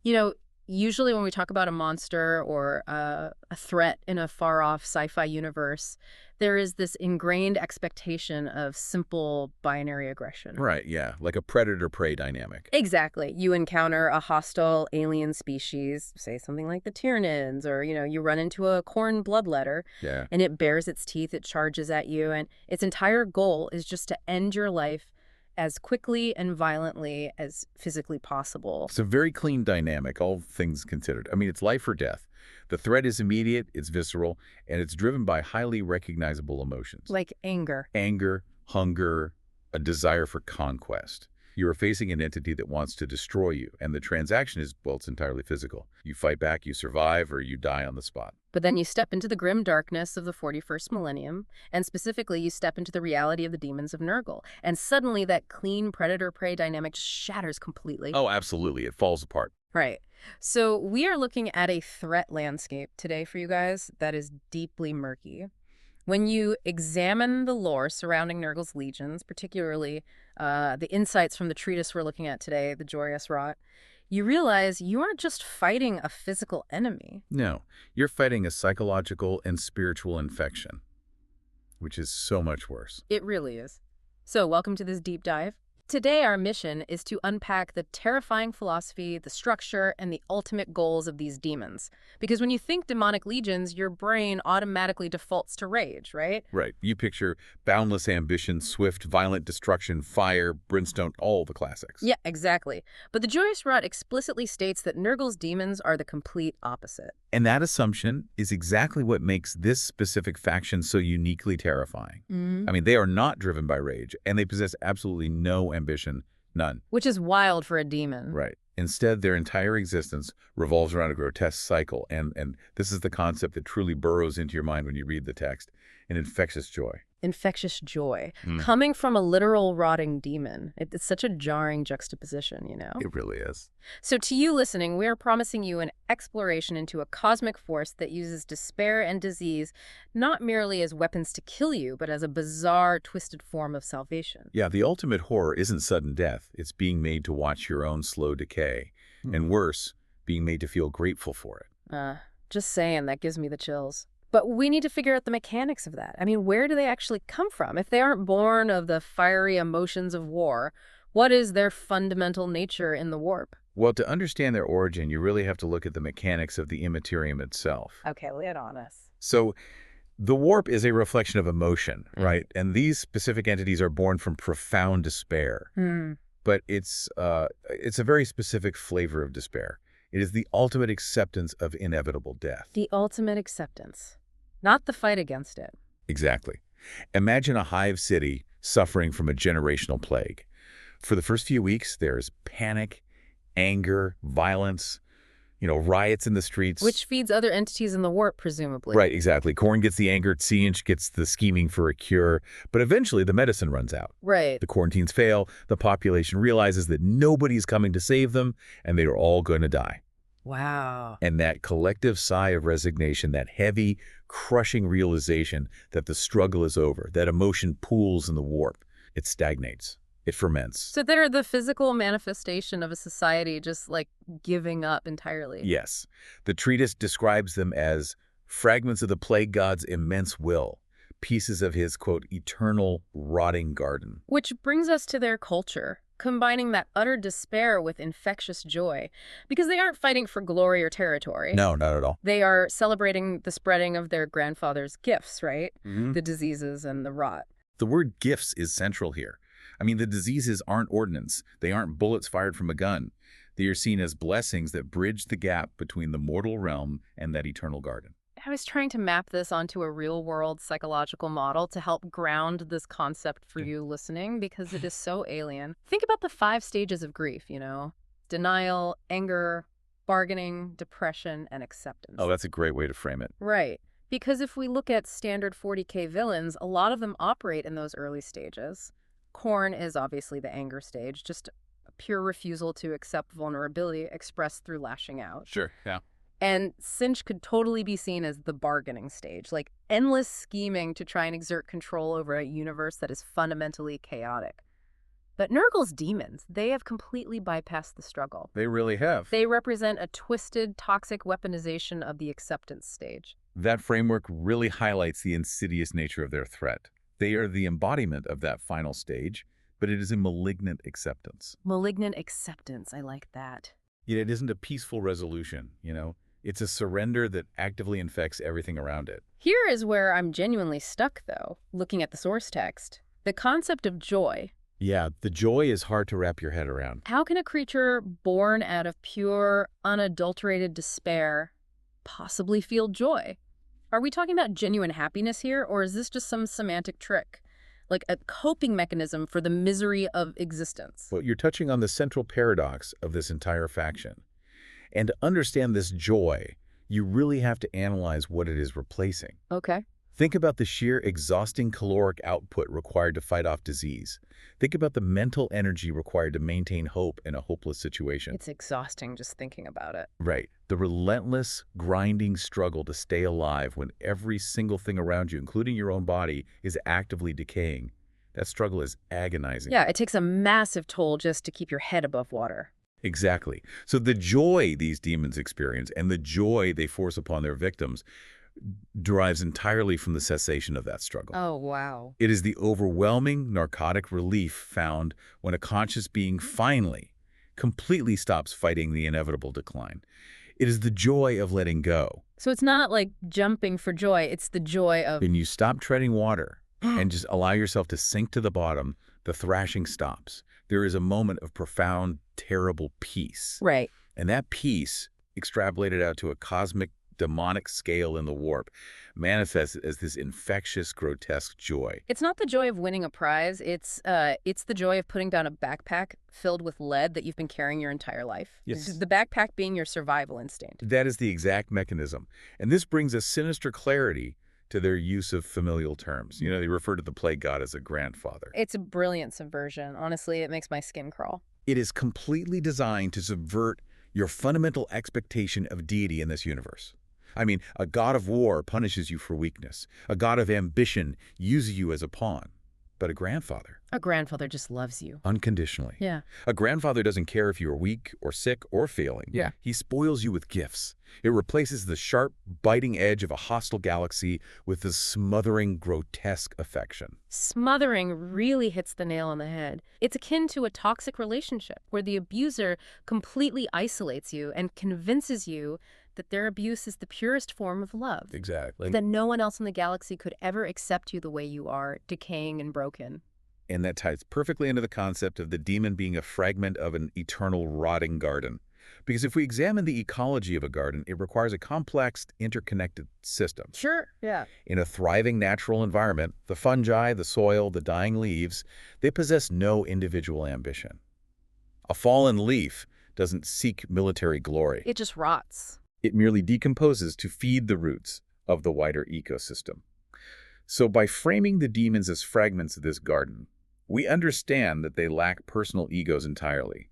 You know, usually when we talk about a monster or a threat in a far-off sci-fi universe, there is this ingrained expectation of simple binary aggression. Right, yeah, like a predator-prey dynamic. Exactly. You encounter a hostile alien species, say something like the Tyranids, or, you run into a Khorne bloodletter, Yeah. and it bares its teeth, it charges at you, and its entire goal is just to end your life as quickly and violently as physically possible. It's a very clean dynamic, all things considered. I mean, it's life or death. The threat is immediate, it's visceral, and it's driven by highly recognizable emotions. Like anger. Anger, hunger, a desire for conquest. You are facing an entity that wants to destroy you, and the transaction is, well, it's entirely physical. You fight back, you survive, or you die on the spot. But then you step into the grim darkness of the 41st millennium, and specifically you step into the reality of the demons of Nurgle, and suddenly that clean predator-prey dynamic just shatters completely. Oh, absolutely. It falls apart. Right. So we are looking at a threat landscape today for you guys that is deeply murky. When you examine the lore surrounding Nurgle's legions, particularly the insights from the treatise we're looking at today, the Joyous Rot, you realize you aren't just fighting a physical enemy. No, you're fighting a psychological and spiritual infection, which is so much worse. It really is. So welcome to this deep dive. Today, our mission is to unpack the terrifying philosophy, the structure, and the ultimate goals of these demons. Because when you think demonic legions, your brain automatically defaults to rage, right? Right. You picture boundless ambition, swift, violent destruction, fire, brimstone, all the classics. Yeah, exactly. But the Joyous Rot explicitly states that Nurgle's demons are the complete opposite. And that assumption is exactly what makes this specific faction so uniquely terrifying. I mean, they are not driven by rage, and they possess absolutely no ambition, none. Which is wild for a demon. Right. Instead, their entire existence revolves around a grotesque cycle, and this is the concept that truly burrows into your mind when you read the text, an infectious joy. Infectious joy. Coming from a literal rotting demon. It's such a jarring juxtaposition, you know? It really is. So to you listening, we are promising you an exploration into a cosmic force that uses despair and disease not merely as weapons to kill you, but as a bizarre, twisted form of salvation. Yeah, the ultimate horror isn't sudden death. It's being made to watch your own slow decay. And worse, being made to feel grateful for it. Just saying, that gives me the chills. But we need to figure out the mechanics of that. I mean, where do they actually come from? If they aren't born of the fiery emotions of war, what is their fundamental nature in the warp? Well, to understand their origin, you really have to look at the mechanics of the immaterium itself. Okay, lay it on us. So the warp is a reflection of emotion, right? And these specific entities are born from profound despair. But it's a very specific flavor of despair. It is the ultimate acceptance of inevitable death. The ultimate acceptance, not the fight against it. Exactly. Imagine a hive city suffering from a generational plague. For the first few weeks, there's panic, anger, violence, riots in the streets. Which feeds other entities in the warp, presumably. Right, exactly. Khorne gets the anger, Tzeentch gets the scheming for a cure, but eventually the medicine runs out. Right. The quarantines fail, the population realizes that nobody's coming to save them, and they are all going to die. Wow. And that collective sigh of resignation, that heavy, crushing realization that the struggle is over, that emotion pools in the warp, it stagnates. It ferments. So they're the physical manifestation of a society just like giving up entirely. Yes. The treatise describes them as fragments of the plague god's immense will, pieces of his, quote, eternal rotting garden. Which brings us to their culture, combining that utter despair with infectious joy, because they aren't fighting for glory or territory. No, not at all. They are celebrating the spreading of their grandfather's gifts, right? The diseases and the rot. The word gifts is central here. I mean, the diseases aren't ordnance. They aren't bullets fired from a gun. They are seen as blessings that bridge the gap between the mortal realm and that eternal garden. I was trying to map this onto a real-world psychological model to help ground this concept for you listening, because it is so alien. Think about the 5 stages of grief, denial, anger, bargaining, depression, and acceptance. Oh, that's a great way to frame it. Right. Because if we look at standard 40K villains, a lot of them operate in those early stages. Khorne is obviously the anger stage, just a pure refusal to accept vulnerability expressed through lashing out. Sure, yeah. And Tzeentch could totally be seen as the bargaining stage, like endless scheming to try and exert control over a universe that is fundamentally chaotic. But Nurgle's demons, they have completely bypassed the struggle. They really have. They represent a twisted, toxic weaponization of the acceptance stage. That framework really highlights the insidious nature of their threat. They are the embodiment of that final stage, but it is a malignant acceptance. Malignant acceptance, I like that. Yet it isn't a peaceful resolution, It's a surrender that actively infects everything around it. Here is where I'm genuinely stuck, though, looking at the source text. The concept of joy. Yeah, the joy is hard to wrap your head around. How can a creature born out of pure, unadulterated despair possibly feel joy? Are we talking about genuine happiness here, or is this just some semantic trick? Like a coping mechanism for the misery of existence? Well, you're touching on the central paradox of this entire faction. And to understand this joy, you really have to analyze what it is replacing. Okay. Think about the sheer exhausting caloric output required to fight off disease. Think about the mental energy required to maintain hope in a hopeless situation. It's exhausting just thinking about it. Right. The relentless, grinding struggle to stay alive when every single thing around you, including your own body, is actively decaying. That struggle is agonizing. Yeah, it takes a massive toll just to keep your head above water. Exactly. So the joy these demons experience and the joy they force upon their victims derives entirely from the cessation of that struggle. Oh, wow. It is the overwhelming narcotic relief found when a conscious being finally, completely stops fighting the inevitable decline. It is the joy of letting go. So it's not like jumping for joy, it's the joy of... When you stop treading water and just allow yourself to sink to the bottom, the thrashing stops. There is a moment of profound, terrible peace. Right. And that peace, extrapolated out to a cosmic, demonic scale in the warp, manifests as this infectious, grotesque joy. It's not the joy of winning a prize. It's the joy of putting down a backpack filled with lead that you've been carrying your entire life. Yes. The backpack being your survival instinct. That is the exact mechanism. And this brings a sinister clarity to their use of familial terms. They refer to the plague god as a grandfather. It's a brilliant subversion. Honestly, it makes my skin crawl. It is completely designed to subvert your fundamental expectation of deity in this universe. I mean, a god of war punishes you for weakness. A god of ambition uses you as a pawn. But a grandfather just loves you. unconditionally. Yeah. A grandfather doesn't care if you're weak or sick or failing. Yeah. He spoils you with gifts. It replaces the sharp, biting edge of a hostile galaxy with the smothering, grotesque affection. Smothering really hits the nail on the head. It's akin to a toxic relationship where the abuser completely isolates you and convinces you that their abuse is the purest form of love. Exactly. That no one else in the galaxy could ever accept you the way you are, decaying and broken. And that ties perfectly into the concept of the demon being a fragment of an eternal rotting garden. Because if we examine the ecology of a garden, it requires a complex, interconnected system. Sure, yeah. In a thriving natural environment, the fungi, the soil, the dying leaves, they possess no individual ambition. A fallen leaf doesn't seek military glory. It just rots. It merely decomposes to feed the roots of the wider ecosystem. So by framing the demons as fragments of this garden, we understand that they lack personal egos entirely.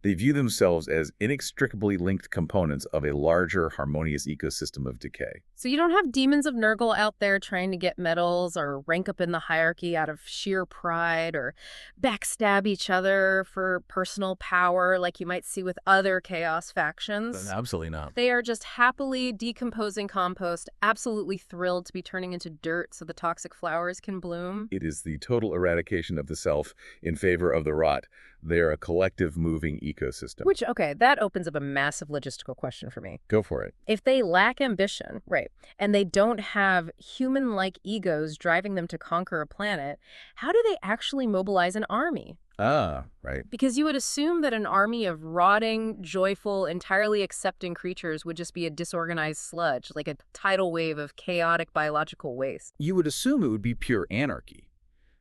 They view themselves as inextricably linked components of a larger, harmonious ecosystem of decay. So you don't have demons of Nurgle out there trying to get medals or rank up in the hierarchy out of sheer pride or backstab each other for personal power like you might see with other Chaos factions. Absolutely not. They are just happily decomposing compost, absolutely thrilled to be turning into dirt so the toxic flowers can bloom. It is the total eradication of the self in favor of the rot. They're a collective moving ecosystem. Which, okay, that opens up a massive logistical question for me. Go for it. If they lack ambition, right, and they don't have human-like egos driving them to conquer a planet, how do they actually mobilize an army? Ah, right. Because you would assume that an army of rotting, joyful, entirely accepting creatures would just be a disorganized sludge, like a tidal wave of chaotic biological waste. You would assume it would be pure anarchy.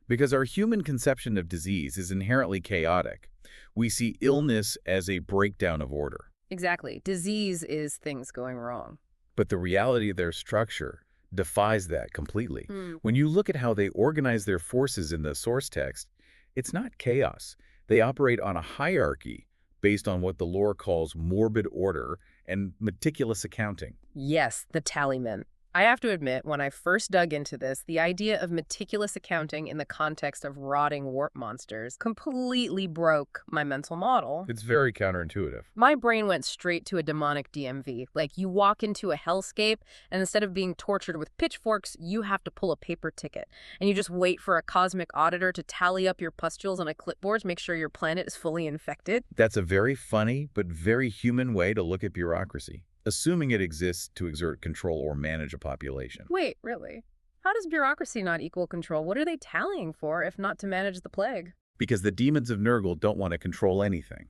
Because our human conception of disease is inherently chaotic. We see illness as a breakdown of order. Exactly. Disease is things going wrong. But the reality of their structure defies that completely. When you look at how they organize their forces in the source text, it's not chaos. They operate on a hierarchy based on what the lore calls morbid order and meticulous accounting. Yes, the tallymen. I have to admit, when I first dug into this, the idea of meticulous accounting in the context of rotting warp monsters completely broke my mental model. It's very counterintuitive. My brain went straight to a demonic DMV. Like, you walk into a hellscape, and instead of being tortured with pitchforks, you have to pull a paper ticket. And you just wait for a cosmic auditor to tally up your pustules on a clipboard to make sure your planet is fully infected. That's a very funny but very human way to look at bureaucracy, assuming it exists to exert control or manage a population. Wait, really? How does bureaucracy not equal control? What are they tallying for, if not to manage the plague? Because the demons of Nurgle don't want to control anything.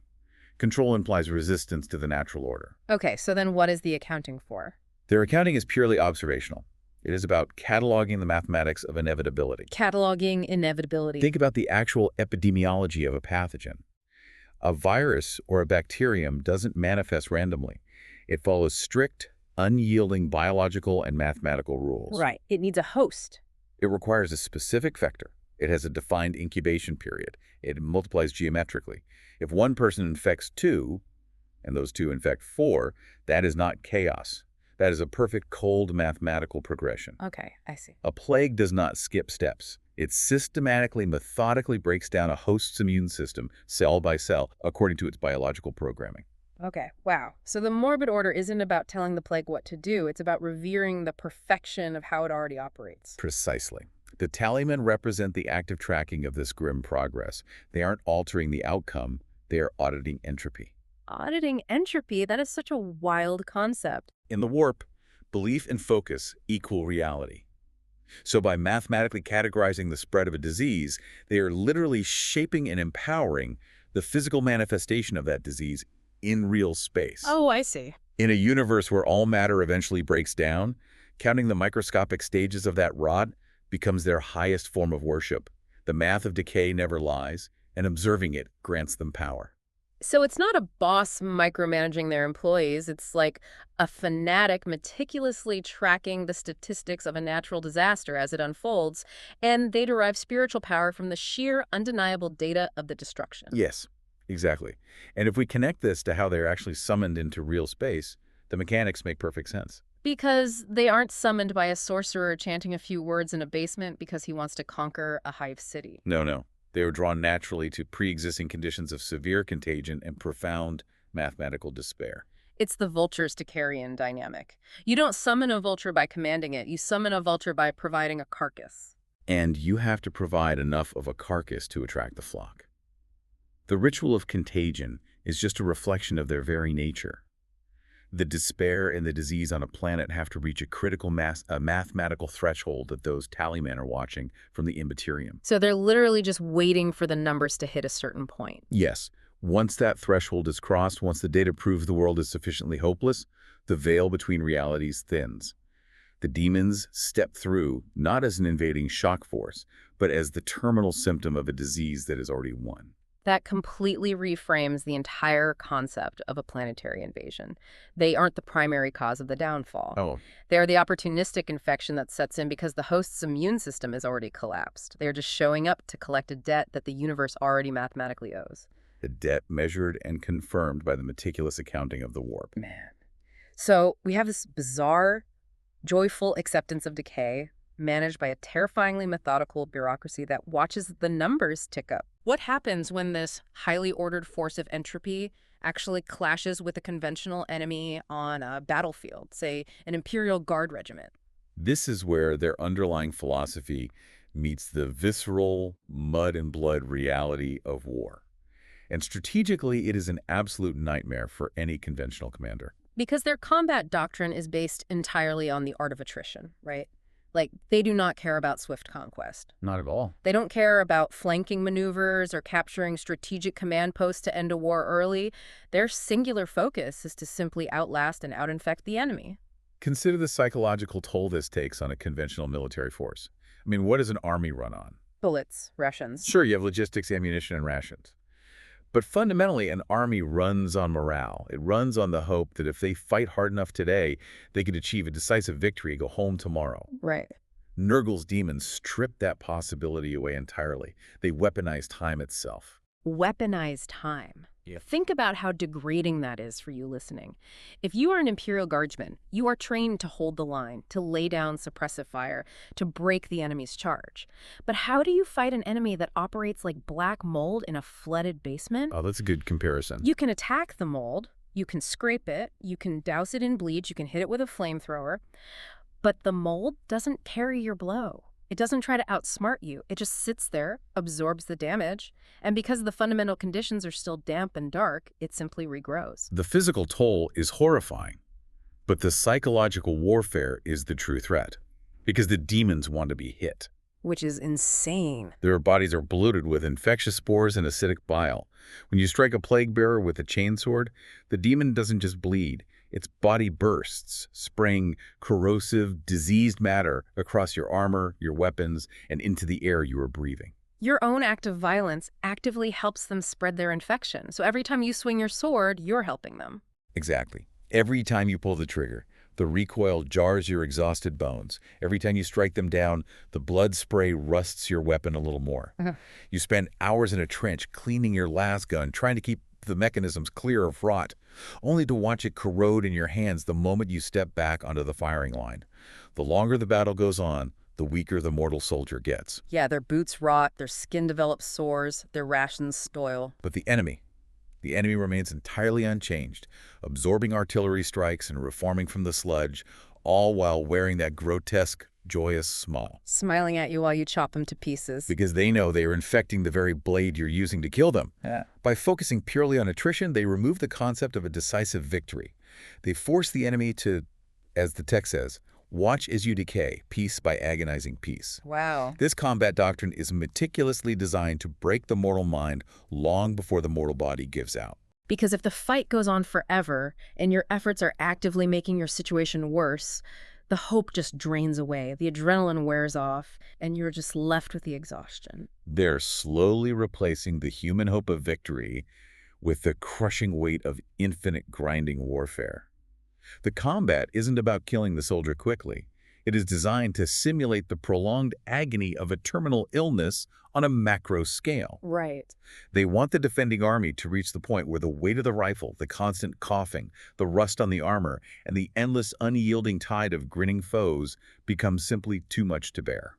Control implies resistance to the natural order. Okay, so then what is the accounting for? Their accounting is purely observational. It is about cataloging the mathematics of inevitability. Cataloging inevitability. Think about the actual epidemiology of a pathogen. A virus or a bacterium doesn't manifest randomly. It follows strict, unyielding biological and mathematical rules. Right. It needs a host. It requires a specific vector. It has a defined incubation period. It multiplies geometrically. If one person infects 2, and those 2 infect 4, that is not chaos. That is a perfect cold mathematical progression. Okay, I see. A plague does not skip steps. It systematically, methodically breaks down a host's immune system, cell by cell, according to its biological programming. Okay, wow. So the morbid order isn't about telling the plague what to do. It's about revering the perfection of how it already operates. Precisely. The tallymen represent the active tracking of this grim progress. They aren't altering the outcome. They are auditing entropy. Auditing entropy? That is such a wild concept. In the warp, belief and focus equal reality. So by mathematically categorizing the spread of a disease, they are literally shaping and empowering the physical manifestation of that disease in real space. Oh, I see. In a universe where all matter eventually breaks down, counting the microscopic stages of that rot becomes their highest form of worship. The math of decay never lies, and observing it grants them power. So it's not a boss micromanaging their employees. It's like a fanatic meticulously tracking the statistics of a natural disaster as it unfolds, and they derive spiritual power from the sheer, undeniable data of the destruction. Yes, exactly. And if we connect this to how they're actually summoned into real space, the mechanics make perfect sense. Because they aren't summoned by a sorcerer chanting a few words in a basement because he wants to conquer a hive city. No. They are drawn naturally to pre-existing conditions of severe contagion and profound mathematical despair. It's the vultures to carrion dynamic. You don't summon a vulture by commanding it. You summon a vulture by providing a carcass. And you have to provide enough of a carcass to attract the flock. The ritual of contagion is just a reflection of their very nature. The despair and the disease on a planet have to reach a critical mathematical threshold that those tallymen are watching from the immaterium. So they're literally just waiting for the numbers to hit a certain point. Yes. Once that threshold is crossed, once the data proves the world is sufficiently hopeless, the veil between realities thins. The demons step through, not as an invading shock force, but as the terminal symptom of a disease that is already won. That completely reframes the entire concept of a planetary invasion. They aren't the primary cause of the downfall. Oh. They're the opportunistic infection that sets in because the host's immune system is already collapsed. They're just showing up to collect a debt that the universe already mathematically owes. The debt measured and confirmed by the meticulous accounting of the warp. Man. So we have this bizarre, joyful acceptance of decay, managed by a terrifyingly methodical bureaucracy that watches the numbers tick up. What happens when this highly ordered force of entropy actually clashes with a conventional enemy on a battlefield, say an Imperial Guard regiment? This is where their underlying philosophy meets the visceral, mud and blood reality of war. And strategically, it is an absolute nightmare for any conventional commander. Because their combat doctrine is based entirely on the art of attrition, right? Like, they do not care about swift conquest. Not at all. They don't care about flanking maneuvers or capturing strategic command posts to end a war early. Their singular focus is to simply outlast and out-infect the enemy. Consider the psychological toll this takes on a conventional military force. I mean, what does an army run on? Bullets, rations. Sure, you have logistics, ammunition, and rations. But fundamentally, an army runs on morale. It runs on the hope that if they fight hard enough today, they could achieve a decisive victory and go home tomorrow. Right. Nurgle's demons strip that possibility away entirely. They weaponize time itself. Weaponize time. Yeah. Think about how degrading that is for you listening. If you are an Imperial Guardsman, you are trained to hold the line, to lay down suppressive fire, to break the enemy's charge. But how do you fight an enemy that operates like black mold in a flooded basement? Oh, that's a good comparison. You can attack the mold, you can scrape it, you can douse it in bleach, you can hit it with a flamethrower, but the mold doesn't parry your blow. It doesn't try to outsmart you. It just sits there, absorbs the damage, and because the fundamental conditions are still damp and dark, it simply regrows. The physical toll is horrifying, but the psychological warfare is the true threat, because the demons want to be hit. Which is insane. Their bodies are polluted with infectious spores and acidic bile. When you strike a plague bearer with a chainsword, the demon doesn't just bleed. Its body bursts, spraying corrosive, diseased matter across your armor, your weapons, and into the air you are breathing. Your own act of violence actively helps them spread their infection. So every time you swing your sword, you're helping them. Exactly. Every time you pull the trigger, the recoil jars your exhausted bones. Every time you strike them down, the blood spray rusts your weapon a little more. You spend hours in a trench cleaning your las gun, trying to keep the mechanisms clear of rot, only to watch it corrode in your hands the moment you step back onto the firing line. The longer the battle goes on, the weaker the mortal soldier gets. Yeah, their boots rot, their skin develops sores, their rations spoil. But the enemy remains entirely unchanged, absorbing artillery strikes and reforming from the sludge, all while wearing that grotesque, joyous smile. Smiling at you while you chop them to pieces. Because they know they are infecting the very blade you're using to kill them. Yeah. By focusing purely on attrition, they remove the concept of a decisive victory. They force the enemy to, as the text says, watch as you decay, piece by agonizing piece. Wow. This combat doctrine is meticulously designed to break the mortal mind long before the mortal body gives out. Because if the fight goes on forever and your efforts are actively making your situation worse, the hope just drains away, the adrenaline wears off, and you're just left with the exhaustion. They're slowly replacing the human hope of victory with the crushing weight of infinite grinding warfare. The combat isn't about killing the soldier quickly. It is designed to simulate the prolonged agony of a terminal illness on a macro scale. Right. They want the defending army to reach the point where the weight of the rifle, the constant coughing, the rust on the armor, and the endless unyielding tide of grinning foes becomes simply too much to bear.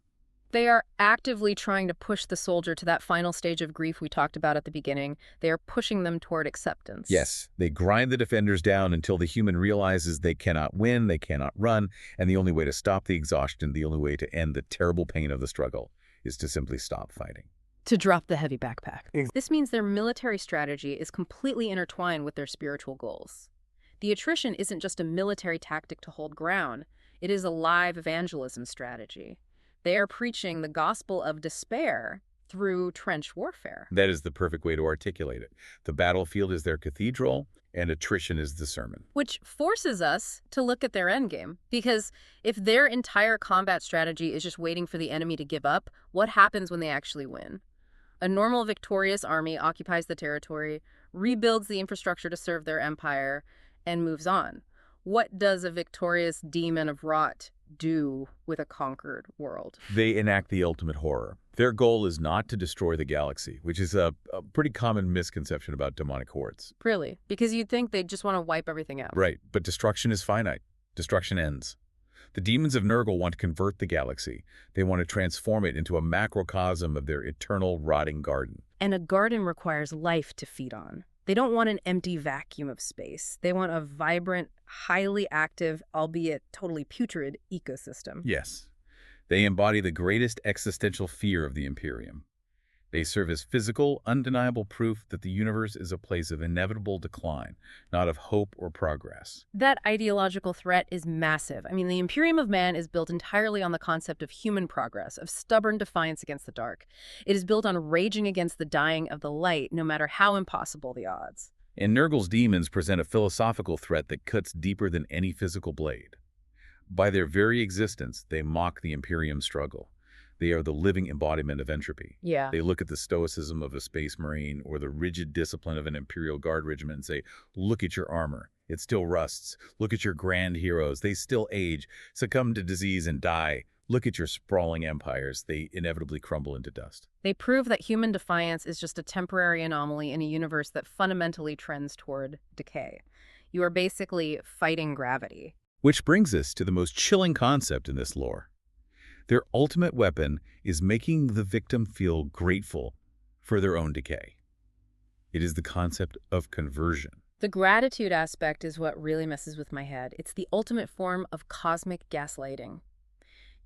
They are actively trying to push the soldier to that final stage of grief we talked about at the beginning. They are pushing them toward acceptance. Yes, they grind the defenders down until the human realizes they cannot win, they cannot run, and the only way to stop the exhaustion, the only way to end the terrible pain of the struggle, is to simply stop fighting. To drop the heavy backpack. This means their military strategy is completely intertwined with their spiritual goals. The attrition isn't just a military tactic to hold ground. It is a live evangelism strategy. They are preaching the gospel of despair through trench warfare. That is the perfect way to articulate it. The battlefield is their cathedral, and attrition is the sermon. Which forces us to look at their endgame. Because if their entire combat strategy is just waiting for the enemy to give up, what happens when they actually win? A normal victorious army occupies the territory, rebuilds the infrastructure to serve their empire, and moves on. What does a victorious demon of rot do with a conquered world? They enact the ultimate horror. Their goal is not to destroy the galaxy, which is a pretty common misconception about demonic hordes. Really? Because you'd think they'd just want to wipe everything out. Right, but destruction is finite. Destruction ends. The demons of Nurgle want to convert the galaxy. They want to transform it into a macrocosm of their eternal rotting garden. And a garden requires life to feed on. They don't want an empty vacuum of space. They want a vibrant, highly active, albeit totally putrid, ecosystem. Yes. They embody the greatest existential fear of the Imperium. They serve as physical, undeniable proof that the universe is a place of inevitable decline, not of hope or progress. That ideological threat is massive. I mean, the Imperium of Man is built entirely on the concept of human progress, of stubborn defiance against the dark. It is built on raging against the dying of the light, no matter how impossible the odds. And Nurgle's demons present a philosophical threat that cuts deeper than any physical blade. By their very existence, they mock the Imperium struggle. They are the living embodiment of entropy. Yeah. They look at the stoicism of a space marine or the rigid discipline of an Imperial Guard regiment and say, look at your armor. It still rusts. Look at your grand heroes. They still age, succumb to disease, and die. Look at your sprawling empires. They inevitably crumble into dust. They prove that human defiance is just a temporary anomaly in a universe that fundamentally trends toward decay. You are basically fighting gravity. Which brings us to the most chilling concept in this lore. Their ultimate weapon is making the victim feel grateful for their own decay. It is the concept of conversion. The gratitude aspect is what really messes with my head. It's the ultimate form of cosmic gaslighting.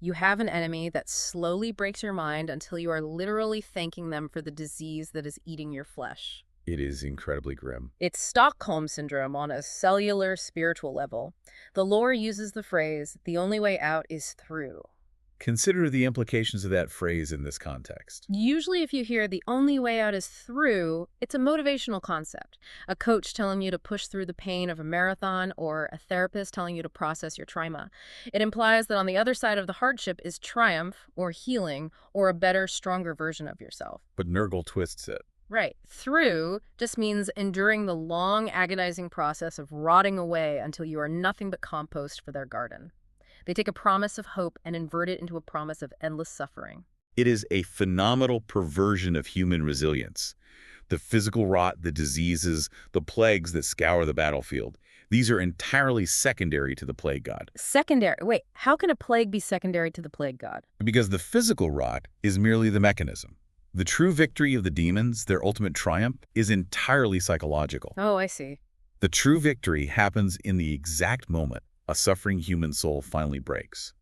You have an enemy that slowly breaks your mind until you are literally thanking them for the disease that is eating your flesh. It is incredibly grim. It's Stockholm Syndrome on a cellular, spiritual level. The lore uses the phrase, "the only way out is through." Consider the implications of that phrase in this context. Usually if you hear the only way out is through, it's a motivational concept. A coach telling you to push through the pain of a marathon or a therapist telling you to process your trauma. It implies that on the other side of the hardship is triumph or healing or a better, stronger version of yourself. But Nurgle twists it. Right. Through just means enduring the long, agonizing process of rotting away until you are nothing but compost for their garden. They take a promise of hope and invert it into a promise of endless suffering. It is a phenomenal perversion of human resilience. The physical rot, the diseases, the plagues that scour the battlefield, these are entirely secondary to the plague god. Secondary? Wait, how can a plague be secondary to the plague god? Because the physical rot is merely the mechanism. The true victory of the demons, their ultimate triumph, is entirely psychological. Oh, I see. The true victory happens in the exact moment a suffering human soul finally breaks.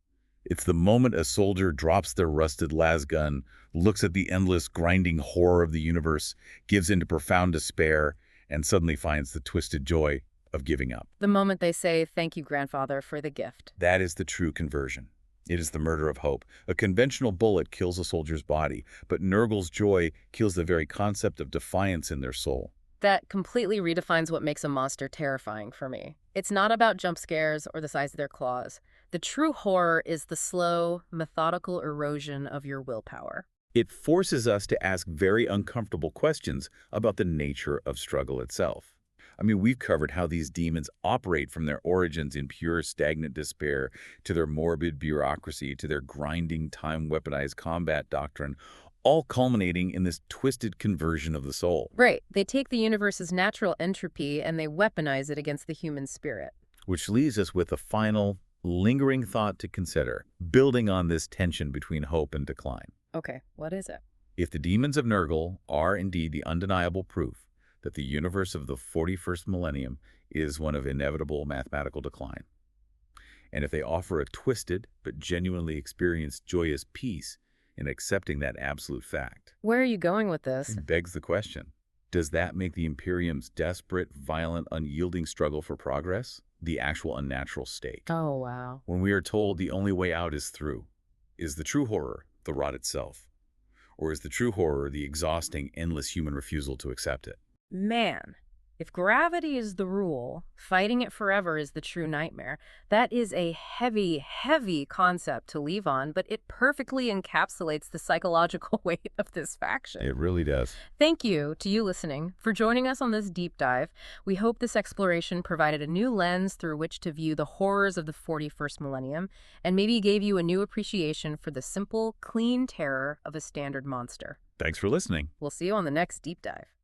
It's the moment a soldier drops their rusted las gun, looks at the endless grinding horror of the universe, gives into profound despair, and suddenly finds the twisted joy of giving up. The moment they say, "Thank you, grandfather, for the gift." That is the true conversion. It is the murder of hope. A conventional bullet kills a soldier's body, but Nurgle's joy kills the very concept of defiance in their soul. That completely redefines what makes a monster terrifying for me. It's not about jump scares or the size of their claws. The true horror is the slow, methodical erosion of your willpower. It forces us to ask very uncomfortable questions about the nature of struggle itself. I mean, we've covered how these demons operate from their origins in pure stagnant despair to their morbid bureaucracy to their grinding time-weaponized combat doctrine, all culminating in this twisted conversion of the soul. Right. They take the universe's natural entropy and they weaponize it against the human spirit. Which leaves us with a final, lingering thought to consider, building on this tension between hope and decline. Okay, what is it? If the demons of Nurgle are indeed the undeniable proof that the universe of the 41st millennium is one of inevitable mathematical decline, and if they offer a twisted but genuinely experienced joyous peace in accepting that absolute fact. Where are you going with this? It begs the question, does that make the Imperium's desperate, violent, unyielding struggle for progress the actual unnatural state? Oh, wow. When we are told the only way out is through, is the true horror the rot itself? Or is the true horror the exhausting, endless human refusal to accept it? Man, if gravity is the rule, fighting it forever is the true nightmare. That is a heavy, heavy concept to leave on, but it perfectly encapsulates the psychological weight of this faction. It really does. Thank you to you listening for joining us on this deep dive. We hope this exploration provided a new lens through which to view the horrors of the 41st millennium and maybe gave you a new appreciation for the simple, clean terror of a standard monster. Thanks for listening. We'll see you on the next deep dive.